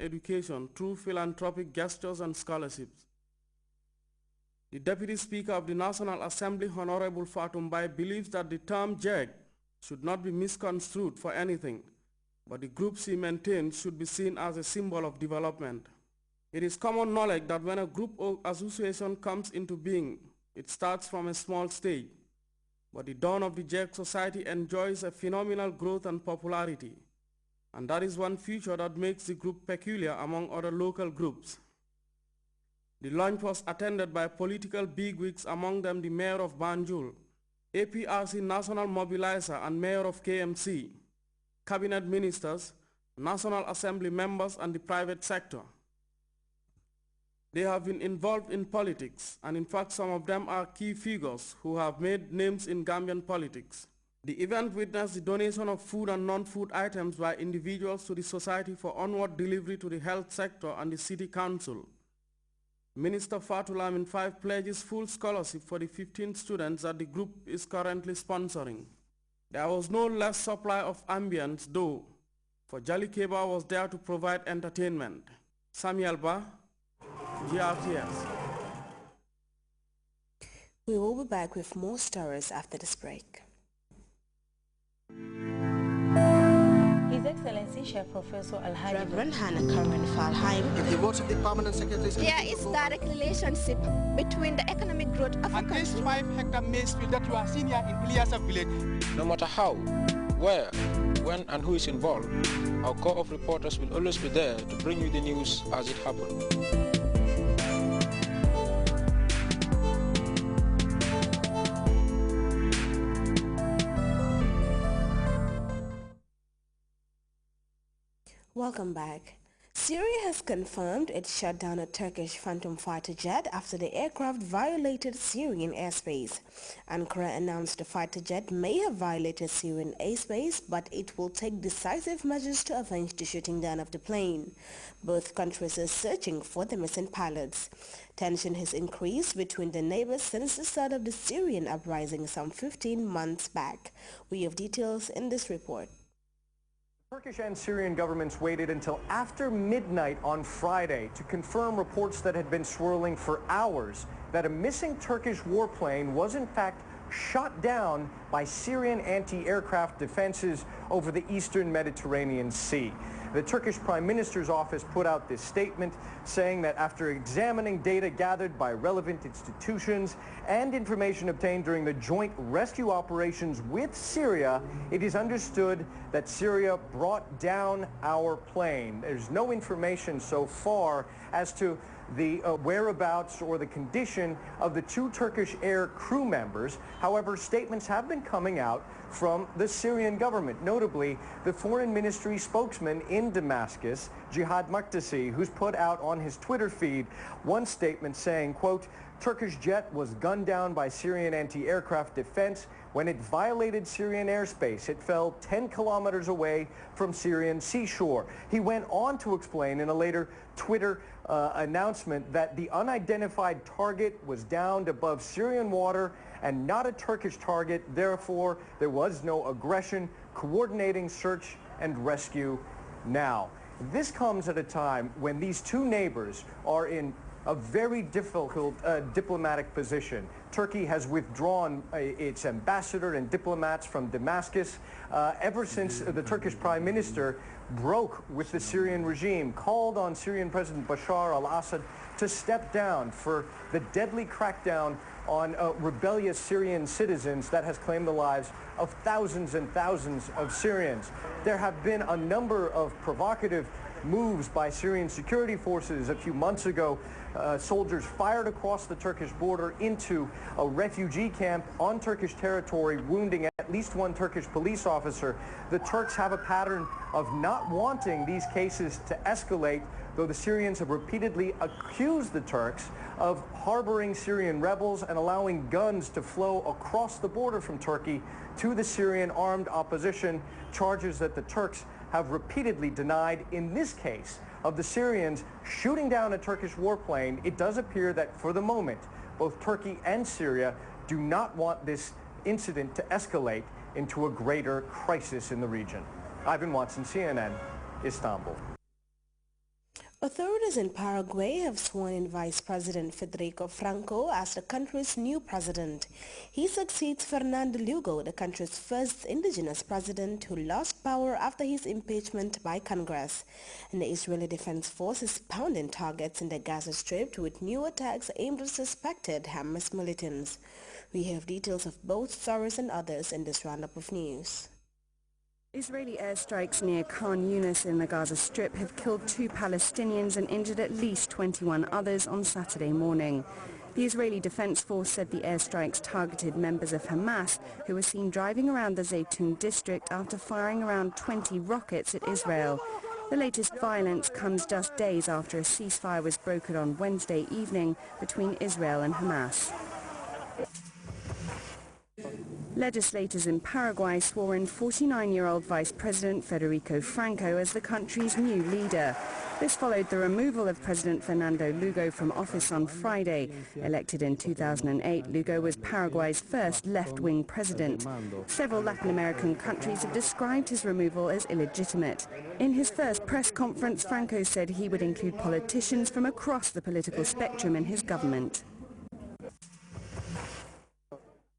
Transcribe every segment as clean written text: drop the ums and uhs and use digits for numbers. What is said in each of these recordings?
education through philanthropic gestures and scholarships. The Deputy Speaker of the National Assembly, Honorable Fatumbai, believes that the term JEG should not be misconstrued for anything, but the groups he maintains should be seen as a symbol of development. It is common knowledge that when a group or association comes into being, it starts from a small stage. But the dawn of the JEG Society enjoys a phenomenal growth and popularity, and that is one feature that makes the group peculiar among other local groups. The launch was attended by political bigwigs, among them the Mayor of Banjul, APRC National Mobilizer and Mayor of KMC, Cabinet Ministers, National Assembly members and the private sector. They have been involved in politics, and in fact some of them are key figures who have made names in Gambian politics. The event witnessed the donation of food and non-food items by individuals to the society for onward delivery to the health sector and the city council. Minister Fatou Lamin 5 pledges full scholarship for the 15 students that the group is currently sponsoring. There was no less supply of ambience though, for Jali Keba was there to provide entertainment. Samuel Ba, GRTS. We will be back with more stories after this break. His Excellency Chef Professor Alhaji Reverend Hannah Karen Falheim. In the words of the permanent secretary, there is direct relationship between the economic growth of a country. This 5-hectare maize field that you are seeing here in Ilyasa village. No matter how, where, when and who is involved, our corps of reporters will always be there to bring you the news as it happens. Welcome back. Syria has confirmed it shot down a Turkish Phantom fighter jet after the aircraft violated Syrian airspace. Ankara announced the fighter jet may have violated Syrian airspace, but it will take decisive measures to avenge the shooting down of the plane. Both countries are searching for the missing pilots. Tension has increased between the neighbors since the start of the Syrian uprising some 15 months back. We have details in this report. Turkish and Syrian governments waited until after midnight on Friday to confirm reports that had been swirling for hours that a missing Turkish warplane was in fact shot down by Syrian anti-aircraft defenses over the eastern Mediterranean Sea. The Turkish Prime Minister's office put out this statement saying that after examining data gathered by relevant institutions and information obtained during the joint rescue operations with Syria, it is understood that Syria brought down our plane. There's no information so far as to the whereabouts or the condition of the 2 Turkish air crew members. However, statements have been coming out from the Syrian government, notably the foreign ministry spokesman in Damascus, Jihad Maktasi, who's put out on his Twitter feed one statement saying, quote, Turkish jet was gunned down by Syrian anti-aircraft defense when it violated Syrian airspace. It fell 10 kilometers away from Syrian seashore. He went on to explain in a later Twitter announcement that the unidentified target was downed above Syrian water and not a Turkish target. Therefore, there was no aggression. Coordinating search and rescue now. This comes at a time when these 2 neighbors are in a very difficult diplomatic position. Turkey has withdrawn its ambassador and diplomats from Damascus ever since the Turkish Prime Minister broke with the Syrian regime, called on Syrian President Bashar al-Assad to step down for the deadly crackdown on rebellious Syrian citizens that has claimed the lives of thousands and thousands of Syrians. There have been a number of provocative moves by Syrian security forces. A few months ago, soldiers fired across the Turkish border into a refugee camp on Turkish territory, wounding at least 1 Turkish police officer. The Turks have a pattern of not wanting these cases to escalate, though the Syrians have repeatedly accused the Turks of harboring Syrian rebels and allowing guns to flow across the border from Turkey to the Syrian armed opposition, charges that the Turks have repeatedly denied. In this case of the Syrians shooting down a Turkish warplane, it does appear that for the moment, both Turkey and Syria do not want this incident to escalate into a greater crisis in the region. Ivan Watson, CNN, Istanbul. Authorities in Paraguay have sworn in Vice President Federico Franco as the country's new president. He succeeds Fernando Lugo, the country's first indigenous president who lost power after his impeachment by Congress. And the Israeli Defense Force is pounding targets in the Gaza Strip with new attacks aimed at suspected Hamas militants. We have details of both stories and others in this roundup of news. Israeli airstrikes near Khan Yunis in the Gaza Strip have killed 2 Palestinians and injured at least 21 others on Saturday morning. The Israeli Defense Force said the airstrikes targeted members of Hamas who were seen driving around the Zaytun district after firing around 20 rockets at Israel. The latest violence comes just days after a ceasefire was brokered on Wednesday evening between Israel and Hamas. Legislators in Paraguay swore in 49-year-old Vice President Federico Franco as the country's new leader. This followed the removal of President Fernando Lugo from office on Friday. Elected in 2008, Lugo was Paraguay's first left-wing president. Several Latin American countries have described his removal as illegitimate. In his first press conference, Franco said he would include politicians from across the political spectrum in his government.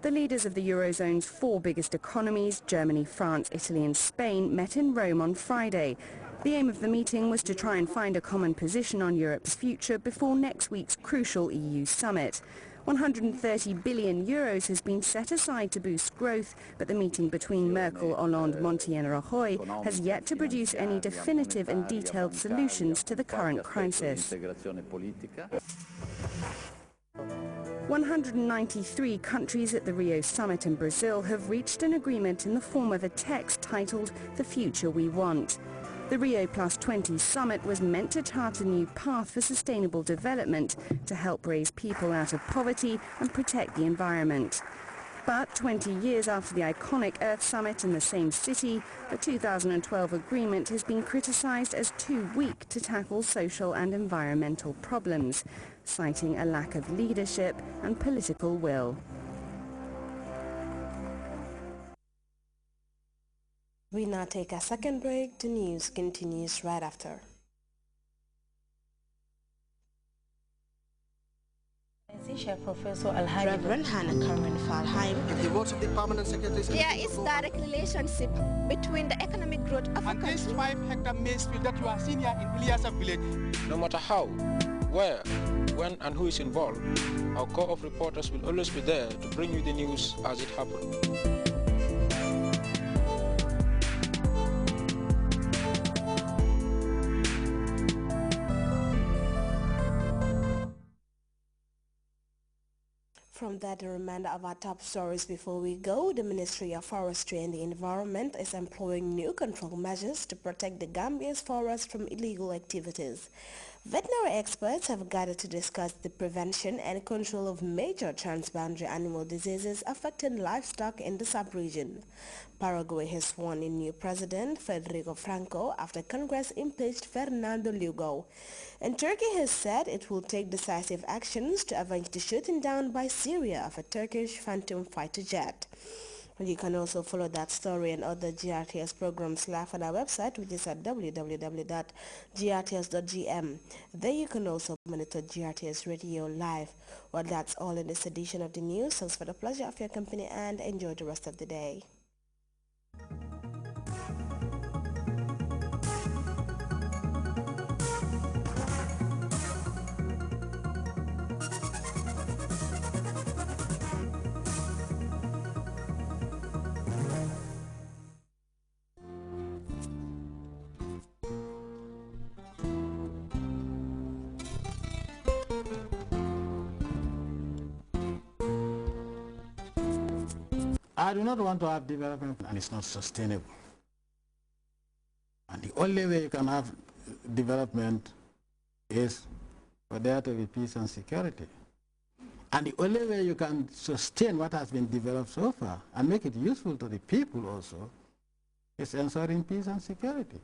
The leaders of the Eurozone's 4 biggest economies, Germany, France, Italy and Spain, met in Rome on Friday. The aim of the meeting was to try and find a common position on Europe's future before next week's crucial EU summit. 130 billion euros has been set aside to boost growth, but the meeting between Merkel, Hollande, Monti and Rajoy has yet to produce any definitive and detailed solutions to the current crisis. 193 countries at the Rio summit in Brazil have reached an agreement in the form of a text titled "The Future We Want." The Rio +20 summit was meant to chart a new path for sustainable development to help raise people out of poverty and protect the environment. But 20 years after the iconic Earth Summit in the same city, the 2012 agreement has been criticized as too weak to tackle social and environmental problems, citing a lack of leadership and political will. We now take a second break. The news continues right after. Reverend Hannah Karen Falheim. In the words of the permanent secretary, There is direct relationship between the economic growth of a And this country. 5-hectare maize field that you are seeing here in Ilyasa village. No matter how, where, when and who is involved, our corps of reporters will always be there to bring you the news as it happens. From that, a reminder of our top stories before we go. The Ministry of Forestry and the Environment is employing new control measures to protect the Gambia's forests from illegal activities. Veterinary experts have gathered to discuss the prevention and control of major transboundary animal diseases affecting livestock in the sub-region. Paraguay has sworn in new president Federico Franco after Congress impeached Fernando Lugo. And Turkey has said it will take decisive actions to avenge the shooting down by Syria of a Turkish Phantom fighter jet. You can also follow that story and other GRTS programs live on our website, which is at www.grts.gm. There you can also monitor GRTS Radio live. Well, that's all in this edition of the news. Thanks for the pleasure of your company and enjoy the rest of the day. I do not want to have development and it's not sustainable. And the only way you can have development is for there to be peace and security. And the only way you can sustain what has been developed so far and make it useful to the people also is ensuring peace and security.